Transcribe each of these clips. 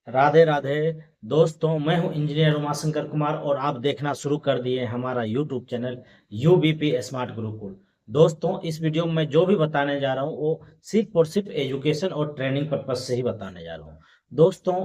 राधे राधे। दोस्तों, मैं हूं इंजीनियर उमाशंकर कुमार और आप देखना शुरू कर दिए हमारा यूट्यूब चैनल यूबीपी स्मार्ट गुरुकुल। दोस्तों, इस वीडियो में मैं जो भी बताने जा रहा हूं वो सिर्फ और सिर्फ एजुकेशन और ट्रेनिंग पर्पज से ही बताने जा रहा हूं। दोस्तों,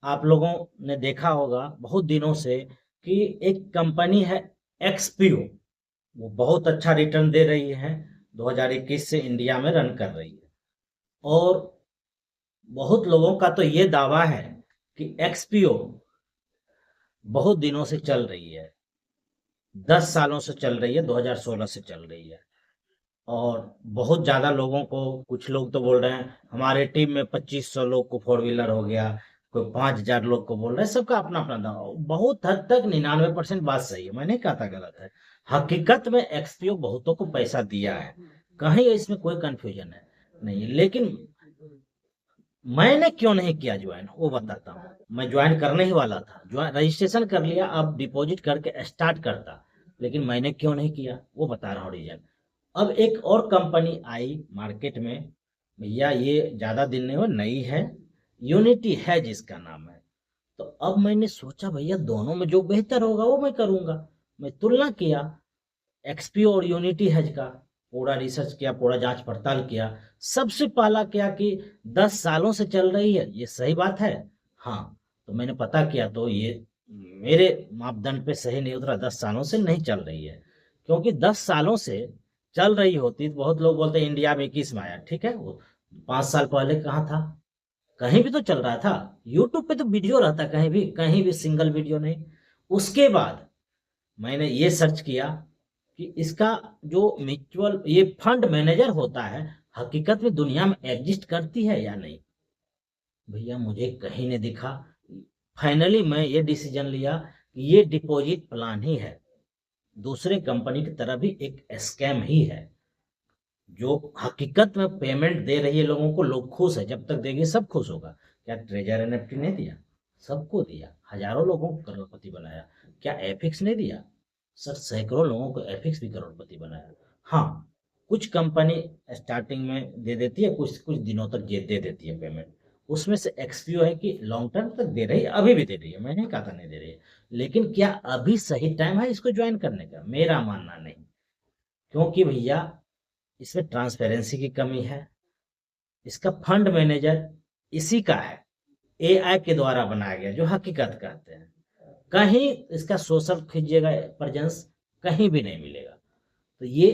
आप लोगों ने देखा होगा बहुत दिनों से कि एक कंपनी है एक्सपीओ, वो बहुत अच्छा रिटर्न दे रही है। 2021 से इंडिया में रन कर रही है और बहुत लोगों का तो ये दावा है कि एक्सपीओ बहुत दिनों से चल रही है, 10 सालों से चल रही है, 2016 से चल रही है। और बहुत ज़्यादा लोगों को, कुछ लोग तो बोल रहे हैं हमारे टीम में 2500 लोग को फोर व्हीलर हो गया, कोई 5000 लोग को बोल रहे हैं। सबका अपना अपना दावा। बहुत हद तक 99% बात सही है, मैं नहीं कहता गलत है। हकीकत में एक्सपीओ बहुतों को पैसा दिया है, कहीं इसमें कोई कंफ्यूजन है नहीं है। लेकिन मैंने क्यों नहीं किया ज्वाइन वो बताता हूँ। मैं ज्वाइन करने ही वाला था, ज्वाइन रजिस्ट्रेशन कर लिया, अब डिपॉजिट करके स्टार्ट करता, लेकिन मैंने क्यों नहीं किया वो बता रहा हूँ रीजन। अब एक और कंपनी आई मार्केट में, भैया ये ज़्यादा दिन नहीं हुआ, नई है, यूनिटी है जिसका नाम है। तो अब मैंने सोचा भैया दोनों में जो बेहतर होगा वो मैं करूँगा। मैं तुलना किया एक्सपी और यूनिटी हेज का, पूरा रिसर्च किया, पूरा जांच पड़ताल किया। सबसे पहला क्या कि 10 सालों से चल रही है, ये सही बात है। हाँ, तो मैंने पता किया तो ये मेरे मापदंड पे सही नहीं उतरा, 10 सालों से नहीं चल रही है। क्योंकि 10 सालों से चल रही होती तो बहुत लोग बोलते हैं इंडिया में 21 में आया, ठीक है, वो 5 साल पहले कहाँ था? कहीं भी तो चल रहा था, यूट्यूब पे तो वीडियो रहता, कहीं भी सिंगल वीडियो नहीं। उसके बाद मैंने ये सर्च किया कि इसका जो म्यूचुअल ये फंड मैनेजर होता है, हकीकत में दुनिया में एग्जिस्ट करती है या नहीं। भैया मुझे कहीं नहीं दिखा। फाइनली मैं ये डिसीजन लिया कि ये डिपॉजिट प्लान ही है, दूसरे कंपनी की तरह भी एक स्कैम ही है। जो हकीकत में पेमेंट दे रही है लोगों को, लोग खुश है, जब तक देगी सब खुश होगा। क्या ट्रेजर एनएफटी नहीं दिया? सबको दिया, हजारों लोगों को करोड़पति बनाया। क्या एफिक्स नहीं दिया? सर सैकड़ों लोगों को एफिक्स भी करोड़पति बनाया। हाँ, कुछ कंपनी स्टार्टिंग में दे देती है, कुछ कुछ दिनों तक ये दे देती है पेमेंट। उसमें से एक्सपीओ है कि लॉन्ग टर्म तक दे रही है, अभी भी दे रही है, मैं नहीं कहा था नहीं दे रही है। लेकिन क्या अभी सही टाइम है इसको ज्वाइन करने का? मेरा मानना नहीं। क्योंकि भैया इसमें ट्रांसपेरेंसी की कमी है। इसका फंड मैनेजर इसी का है, एआई के द्वारा बनाया गया, जो हकीकत कहते हैं। कहीं इसका सोशल खींचिएगा प्रेजेंस, कहीं भी नहीं मिलेगा। तो ये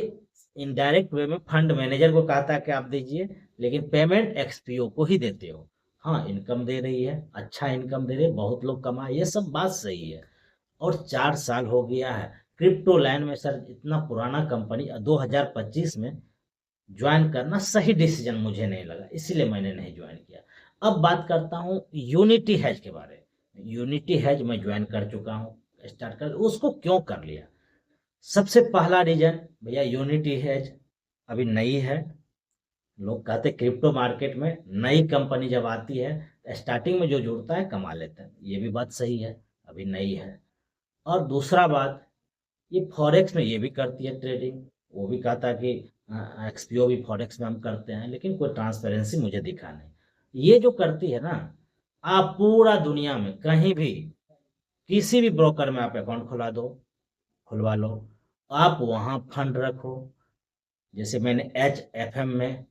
इनडायरेक्ट वे में फंड मैनेजर को कहता है कि आप दीजिए, लेकिन पेमेंट एक्सपीओ को ही देते हो। हाँ, इनकम दे रही है, अच्छा इनकम दे रही है, बहुत लोग कमाए, ये सब बात सही है। और 4 साल हो गया है क्रिप्टो लाइन में। सर इतना पुराना कंपनी 2025 में ज्वाइन करना सही डिसीजन मुझे नहीं लगा, इसीलिए मैंने नहीं ज्वाइन किया। अब बात करता हूँ यूनिटी हैज के बारे में। यूनिटी हैज मैं ज्वाइन कर चुका हूँ, स्टार्ट कर, उसको क्यों कर लिया? सबसे पहला रीजन, भैया यूनिटी हैज अभी नई है। लोग कहते क्रिप्टो मार्केट में नई कंपनी जब आती है स्टार्टिंग में जो जुड़ता है कमा लेता है, ये भी बात सही है, अभी नई है। और दूसरा बात, ये फॉरेक्स में ये भी करती है ट्रेडिंग। वो भी कहा था कि एक्सपीओ भी फॉरेक्स में हम करते हैं, लेकिन कोई ट्रांसपेरेंसी मुझे दिखा नहीं। ये जो करती है ना, आप पूरा दुनिया में कहीं भी किसी भी ब्रोकर में आप अकाउंट खुला दो, खुलवा लो, आप वहाँ फंड रखो। जैसे मैंने एच एफ एम में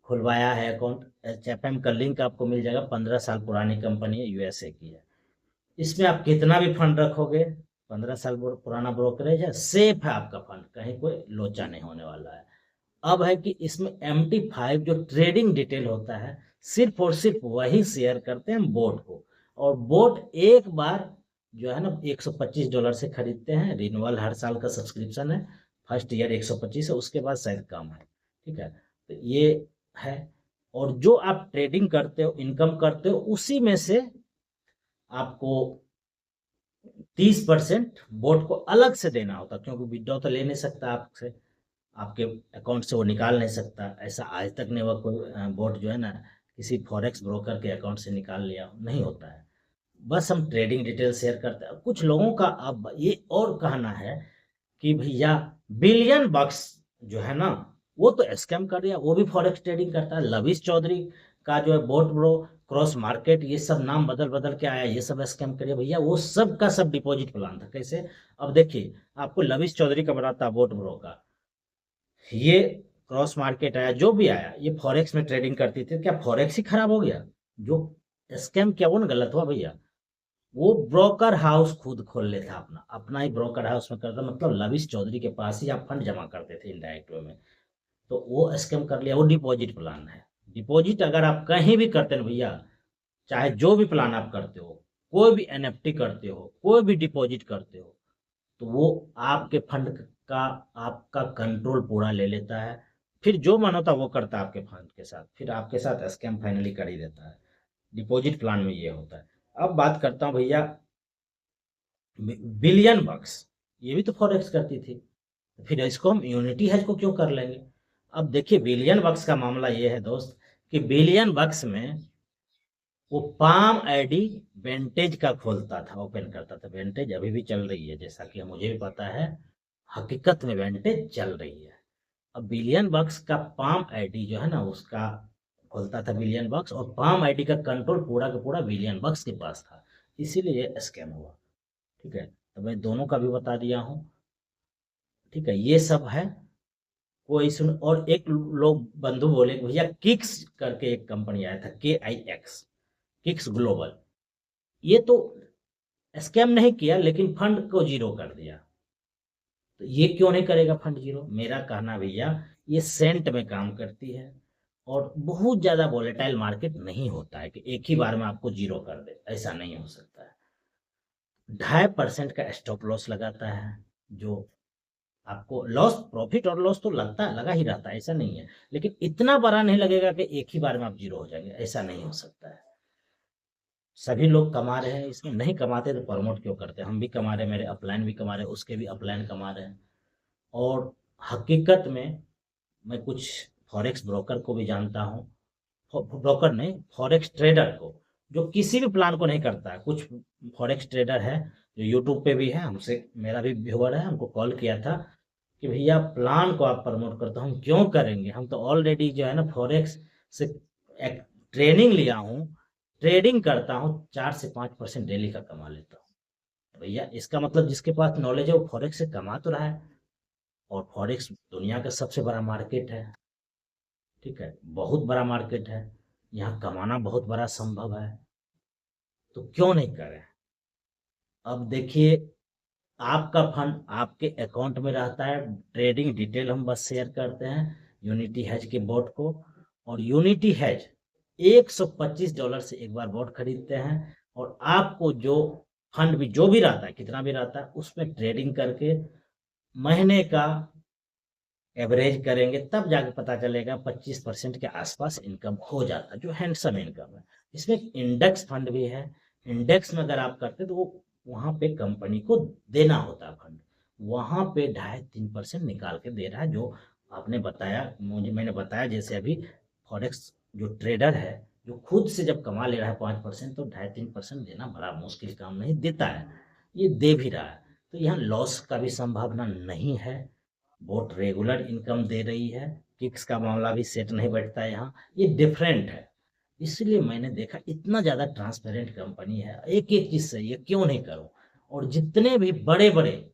खुलवाया है अकाउंट, एच एफ एम का लिंक आपको मिल जाएगा, 15 साल पुरानी कंपनी है, यूएसए की है। इसमें आप कितना भी फंड रखोगे, 15 साल पुराना ब्रोकरेज है, सेफ है आपका फंड, कहीं कोई लोचा नहीं होने वाला है। अब है कि इसमें MT5 जो ट्रेडिंग डिटेल होता है, सिर्फ और सिर्फ वही शेयर करते हैं बोट को। और बोट एक बार जो है ना $125 से खरीदते हैं, रिन्यूअल हर साल का सब्सक्रिप्शन है, फर्स्ट ईयर 125 है, उसके बाद शायद कम है। ठीक है, तो ये है। और जो आप ट्रेडिंग करते हो, इनकम करते हो, उसी में से आपको 30% बोर्ड को अलग से देना होता, क्योंकि विड्रॉ तो ले नहीं सकता आपसे, आपके अकाउंट से वो निकाल नहीं सकता। ऐसा आज तक नहीं हुआ कोई बोर्ड जो है ना किसी फॉरेक्स ब्रोकर के अकाउंट से निकाल लिया, नहीं होता है। बस हम ट्रेडिंग डिटेल शेयर करते हैं। कुछ लोगों का अब ये और कहना है कि भैया बिलियन बक्स जो है ना, वो तो स्कैम कर दिया, वो भी फॉरेक्स ट्रेडिंग करता है। लविश चौधरी का जो है बोट ब्रो क्रॉस मार्केट, ये सब नाम बदल बदल के आया, ये सब स्कैम करिए भैया, वो सब का सब डिपॉजिट प्लान था। कैसे? अब देखिए, आपको लविश चौधरी का बनाता बोट ब्रोकर, ये क्रॉस मार्केट आया, जो भी आया, ये फॉरेक्स में ट्रेडिंग करती थी। क्या फॉरेक्स ही खराब हो गया? जो स्कैम किया वो ना गलत हुआ भैया। वो ब्रोकर हाउस खुद खोल लेता, अपना अपना ही ब्रोकर हाउस में करता, मतलब लविश चौधरी के पास ही आप फंड जमा करते थे इनडायरेक्ट वे में। तो वो स्कैम कर लिया। वो डिपॉजिट प्लान है। डिपॉजिट अगर आप कहीं भी करते हैं भैया, चाहे जो भी प्लान आप करते हो, कोई भी एनएफटी करते हो, कोई भी डिपॉजिट करते हो, तो वो आपके फंड का, आपका कंट्रोल पूरा ले लेता है। फिर जो मन होता है वो करता है आपके फंड के साथ, फिर आपके साथ स्कैम फाइनली कर ही देता है। डिपॉजिट प्लान में ये होता है। अब बात करता हूँ भैया बिलियन बक्स, ये भी तो फॉरेक्स करती थी, फिर इसको हम यूनिटी हेज को क्यों कर लेंगे? अब देखिए, बिलियन बक्स का मामला ये है दोस्त, कि बिलियन बक्स में वो पाम आईडी वेंटेज का खोलता था, ओपन करता था। वेंटेज अभी भी चल रही है, जैसा कि मुझे भी पता है, हकीकत में वेंटेज चल रही है। अब बिलियन बक्स का पाम आईडी जो है ना, उसका खोलता था बिलियन बक्स, और पाम आईडी का कंट्रोल पूरा का पूरा बिलियन बक्स के पास था। इसीलिए ये स्कैम हुआ। ठीक है, तो मैं दोनों का भी बता दिया हूँ। ठीक है, ये सब है। कोई सुन, और एक लोग बंधु बोले कि भैया किक्स करके एक कंपनी आया था, KIX, किक्स ग्लोबल, ये तो स्कैम नहीं किया लेकिन फंड को जीरो कर दिया। तो ये क्यों नहीं करेगा फंड जीरो? मेरा कहना भैया, ये सेंट में काम करती है, और बहुत ज्यादा वोलेटाइल मार्केट नहीं होता है कि एक ही बार में आपको जीरो कर दे, ऐसा नहीं हो सकता है। 2.5% का स्टॉप लॉस लगाता है, जो आपको लॉस, प्रॉफिट और लॉस तो लगता लगा ही रहता है, ऐसा नहीं है, लेकिन इतना बड़ा नहीं लगेगा कि एक ही बार में आप जीरो हो जाएंगे, ऐसा नहीं हो सकता है। सभी लोग कमा रहे हैं इसमें, नहीं कमाते तो प्रमोट क्यों करते? हम भी कमा रहे हैं, मेरे अपलाइन भी कमा रहे हैं, उसके भी अपलाइन कमा रहे हैं। और हकीकत में मैं कुछ फॉरेक्स ब्रोकर को भी जानता हूँ, ब्रोकर नहीं, फॉरेक्स ट्रेडर को, जो किसी भी प्लान को नहीं करता है। कुछ फॉरेक्स ट्रेडर है जो यूट्यूब पे भी है, हमसे, मेरा भी व्यूअर है, हमको कॉल किया था कि भैया प्लान को आप प्रमोट करते हो, हम क्यों करेंगे, हम तो ऑलरेडी जो है ना फॉरेक्स से एक ट्रेनिंग लिया हूँ, ट्रेडिंग करता हूँ, 4 से 5% डेली का कमा लेता हूँ। तो भैया इसका मतलब जिसके पास नॉलेज है वो फॉरेक्स से कमा तो रहा है, और फॉरेक्स दुनिया का सबसे बड़ा मार्केट है। ठीक है, बहुत बड़ा मार्केट है, यहाँ कमाना बहुत बड़ा संभव है, तो क्यों नहीं करें? अब देखिए, आपका फंड आपके अकाउंट में रहता है, ट्रेडिंग डिटेल हम बस शेयर करते हैं यूनिटी हैज के बोट को, और यूनिटी हैज $125 से एक बार बोट खरीदते हैं, और आपको जो फंड भी जो भी रहता है, कितना भी रहता है, उसमें ट्रेडिंग करके महीने का एवरेज करेंगे, तब जाके पता चलेगा 25% के आसपास इनकम हो जाता है, जो हैंडसम इनकम है। इसमें इंडेक्स फंड भी है। इंडेक्स में अगर आप करते तो वो वहां पे कंपनी को देना होता है फंड, वहां पे 2.5-3% निकाल के दे रहा है। जो आपने बताया, मुझे मैंने बताया, जैसे अभी फॉरेक्स जो ट्रेडर है, जो खुद से जब कमा ले रहा है 5%, तो 2.5-3% देना बड़ा मुश्किल काम नहीं, देता है, ये दे भी रहा है। तो यहाँ लॉस का भी संभावना नहीं है, बहुत रेगुलर इनकम दे रही है। किक्स का मामला भी सेट नहीं बैठता है यहाँ, ये डिफरेंट है। इसलिए मैंने देखा इतना ज्यादा ट्रांसपेरेंट कंपनी है, एक एक चीज सही है, क्यों नहीं करूं? और जितने भी बड़े बड़े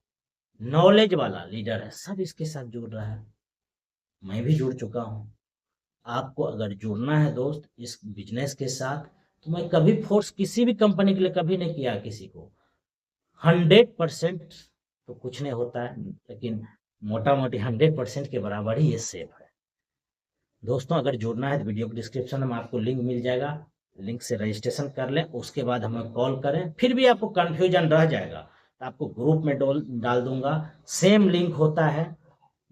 नॉलेज वाला लीडर है, सब इसके साथ जुड़ रहा है, मैं भी जुड़ चुका हूँ। आपको अगर जुड़ना है दोस्त इस बिजनेस के साथ, तो मैं कभी फोर्स किसी भी कंपनी के लिए कभी नहीं किया किसी को। 100% तो कुछ नहीं होता है, लेकिन मोटा मोटी 100% के बराबर ही ये सेफ है। दोस्तों, अगर जुड़ना है तो वीडियो के डिस्क्रिप्शन में आपको लिंक मिल जाएगा, लिंक से रजिस्ट्रेशन कर लें, उसके बाद हमें कॉल करें। फिर भी आपको कन्फ्यूजन रह जाएगा तो आपको ग्रुप में डाल दूंगा, सेम लिंक होता है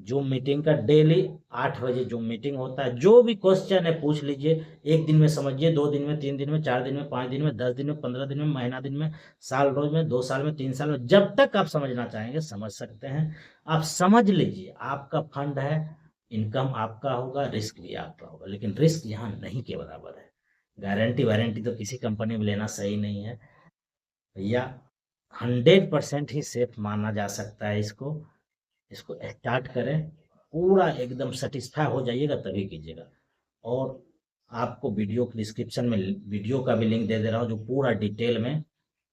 जूम मीटिंग का, डेली 8 बजे जूम मीटिंग होता है। जो भी क्वेश्चन है पूछ लीजिए, एक दिन में समझिए, 2 दिन में, 3 दिन में, 4 दिन में, 5 दिन में, 10 दिन में, 15 दिन में, महीना दिन में, साल रोज में, 2 साल में, 3 साल में, जब तक आप समझना चाहेंगे समझ सकते हैं। आप समझ लीजिए, आपका फंड है, इनकम आपका होगा, रिस्क भी आपका होगा, लेकिन रिस्क यहाँ नहीं के बराबर है। गारंटी वारंटी तो किसी कंपनी में लेना सही नहीं है भैया। 100% ही सेफ माना जा सकता है इसको। इसको स्टार्ट करें, पूरा एकदम सेटिस्फाई हो जाइएगा तभी कीजिएगा। और आपको वीडियो के डिस्क्रिप्शन में वीडियो का भी लिंक दे दे रहा हूँ, जो पूरा डिटेल में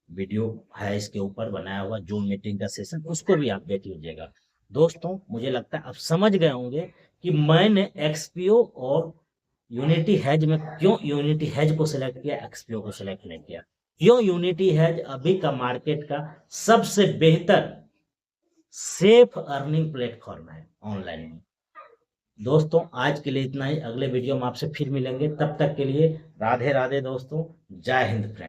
वीडियो है इसके ऊपर बनाया हुआ, जूम मीटिंग का सेशन, उसको भी आप देख लीजिएगा। दोस्तों मुझे लगता है आप समझ गए होंगे कि मैंने एक्सपीओ और यूनिटी हैज में क्यों यूनिटी हैज को सिलेक्ट किया, एक्सपीओ को सिलेक्ट नहीं किया। क्यों यूनिटी हैज अभी का मार्केट का सबसे बेहतर सेफ अर्निंग प्लेटफॉर्म है ऑनलाइन में। दोस्तों आज के लिए इतना ही, अगले वीडियो में आपसे फिर मिलेंगे, तब तक के लिए राधे राधे दोस्तों, जय हिंद फ्रेंड।